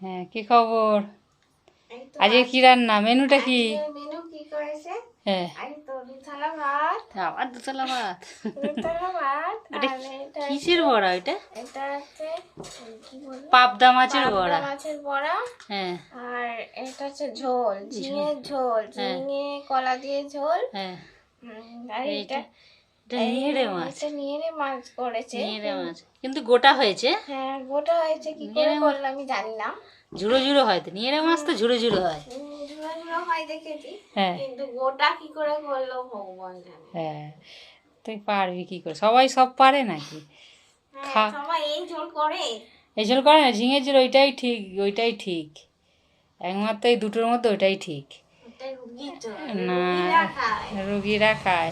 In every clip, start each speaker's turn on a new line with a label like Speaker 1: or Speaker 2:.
Speaker 1: হ্যাঁ, কি খবর?
Speaker 2: এই তো
Speaker 1: আজকে কি রান্না, মেনুটা কি?
Speaker 2: আজকের মেনু কি করেছে?
Speaker 1: হ্যাঁ,
Speaker 2: এই তো দুতলা ভাত,
Speaker 1: আবার দুতলা ভাত।
Speaker 2: দুতলা ভাত,
Speaker 1: এটা
Speaker 2: আর এটা
Speaker 1: কিসের বড়া এটা?
Speaker 2: এটা হচ্ছে কি বলবো,
Speaker 1: পাবদা মাছের
Speaker 2: পাবদা
Speaker 1: বড়া।
Speaker 2: মাছের বড়া।
Speaker 1: হ্যাঁ
Speaker 2: আর এটা হচ্ছে ঝোল, ঝিঙের ঝোল,
Speaker 1: হ্যাঁ।
Speaker 2: ঝিঙে কলা দিয়ে ঝোল।
Speaker 1: হ্যাঁ,
Speaker 2: আর
Speaker 1: এইটা
Speaker 2: এটা
Speaker 1: এটা নিংড়ে মাছ।
Speaker 2: এটা নিয়ে মাছ করেছে।
Speaker 1: নিংড়ে মাছ কিন্তু গোটা হয়েছে।
Speaker 2: হ্যাঁ, গোটা হয়েছে, কি করে
Speaker 1: নিংড়ে মাছ
Speaker 2: করলো আমি জানি না।
Speaker 1: ঝুড়ো ঝুড়ো হয় তো, নিংড়ে মাছ তো ঝুড়ো ঝুড়ো হয়।
Speaker 2: ঝুড়ো ঝুড়ো হয় দেখেছি,
Speaker 1: হ্যাঁ
Speaker 2: কিন্তু গোটা কি করে করলো ভগবান জানে।
Speaker 1: হ্যাঁ, তুই পারবি কি করে? সবাই সব পারে নাকি? খা,
Speaker 2: হ্যাঁ, সবাই এই ঝোল করে।
Speaker 1: এই ঝোল করে না, ঝিঙের ঝোল ওইটাই ঠিক, ওইটাই ঠিক। একমাত্র এই দুটোর মধ্যে ওইটাই ঠিক।
Speaker 2: ওটা রুগীর ঝোল,
Speaker 1: না,
Speaker 2: রুগীরা খায়।
Speaker 1: রুগীরা খায়,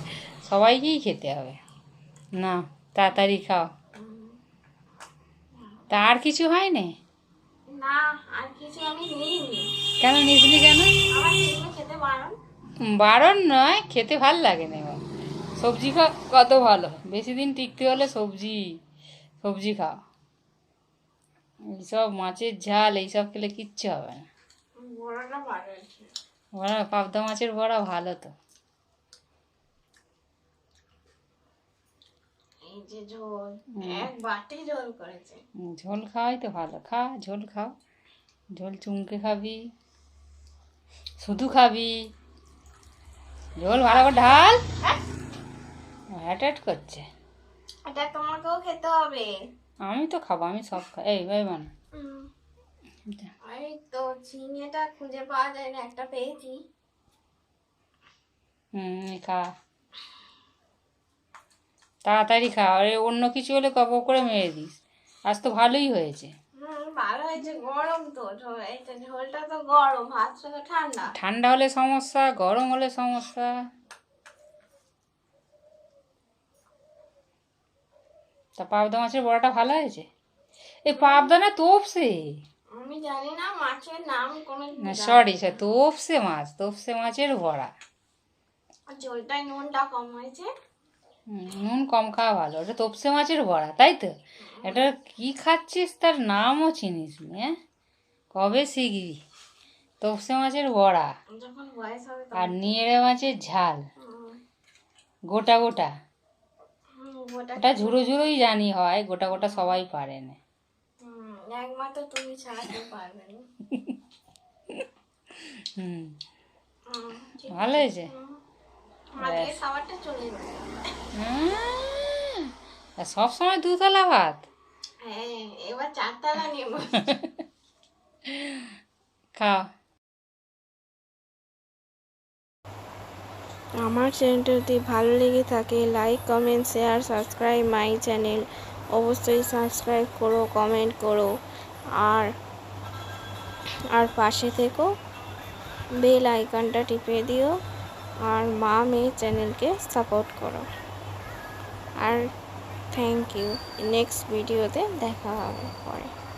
Speaker 1: সবাইকেই খেতে হবে না। তাড়াতাড়ি খাও। তা আর কিছু হয় না?
Speaker 2: না, আর কিছু আমি নিইনি।
Speaker 1: কেন নিসনি কেন?
Speaker 2: আমার এগুলো খেতে বারণ।
Speaker 1: বারণ নয়, খেতে ভাল লাগে না এবার। সবজি খাও, কত ভালো। বেশি দিন টিকতে হলে সবজি, সবজি খাও। এইসব মাছের ঝাল এইসব খেলে কিচ্ছু হবে না।
Speaker 2: বড়াটা ভালো হয়েছে।
Speaker 1: বড়া, পাবদা মাছের বড়া ভালো তো।
Speaker 2: এই যে ঝোল, এক বাটি ঝোল করেছে।
Speaker 1: ঝোল খাওয়াই তো ভালো, খা ঝোল খাও। ঝোল চুমকে খাবি, শুধু খাবি, ঝোল ভালো করে ঢাল। হ্যাট করছে।
Speaker 2: এটা তোমাকেও খেতে হবে।
Speaker 1: আমি তো খাবো, আমি সব খাই। এই ভাই মানে
Speaker 2: এই তো ঝিঙেটা খুঁজে পাওয়া যায় না, একটা পেয়েছি।
Speaker 1: খা, তাড়াতাড়ি খা। আরে অন্য কিছু হলে কপ করে মেরে দিস। আজ তো ভালোই হয়েছে।
Speaker 2: ভালো হয়েছে, গরম তো এইটা, ঝোলটা তো গরম, ভাতটা তো ঠান্ডা।
Speaker 1: ঠান্ডা হলে সমস্যা, গরম হলে সমস্যা। তা পাবদা মাছের বড়াটা ভালো হয়েছে? এই পাবদা না তোপসে।
Speaker 2: আমি জানি না মাছের নাম কোনো।
Speaker 1: না সরি, সে তোপসে মাছ, তোপসে মাছের বড়া।
Speaker 2: ঝোলটায় নুনটা কম হয়েছে।
Speaker 1: নুন কম খাওয়া ভালো। ওটা তোপসে মাছের বড়া, তাই তো? এটা কি খাচ্ছিস, তার নামও চিনিস নি? হ্যাঁ, কবে শিখবি? তোপসে মাছের বড়া
Speaker 2: যখন বয়স হবে
Speaker 1: আর নিয়েড়ে মাছের ঝাল,
Speaker 2: তখন।
Speaker 1: গোটা গোটা।
Speaker 2: ওটা
Speaker 1: ওটা ঝুড়ো ঝুড়োই জানি হয়, গোটা গোটা সবাই পারে না।
Speaker 2: একমাত্র তুমি ছাড়া কেউ পারবে না।
Speaker 1: হুম,
Speaker 2: ঠিক
Speaker 1: ভালো
Speaker 2: আছে।
Speaker 1: হয়েছে।
Speaker 2: আজকে খাবারটা চলে যাবে।
Speaker 1: সব সময় দুতলা ভাত?
Speaker 2: হ্যাঁ, এবার 4 তলা নেব।
Speaker 1: খাও।
Speaker 2: আমার চ্যানেলটা যদি ভালো লেগে থাকে, like comment share subscribe my channel. অবশ্যই সাবস্ক্রাইব করো, কমেন্ট করো, আর আর পাশে থেকো, বেল আইকনটা টিপে দিও, আর মা মেয়ে চ্যানেলকে সাপোর্ট করো। আর থ্যাংক ইউ। নেক্সট ভিডিওতে দেখা হবে পরে।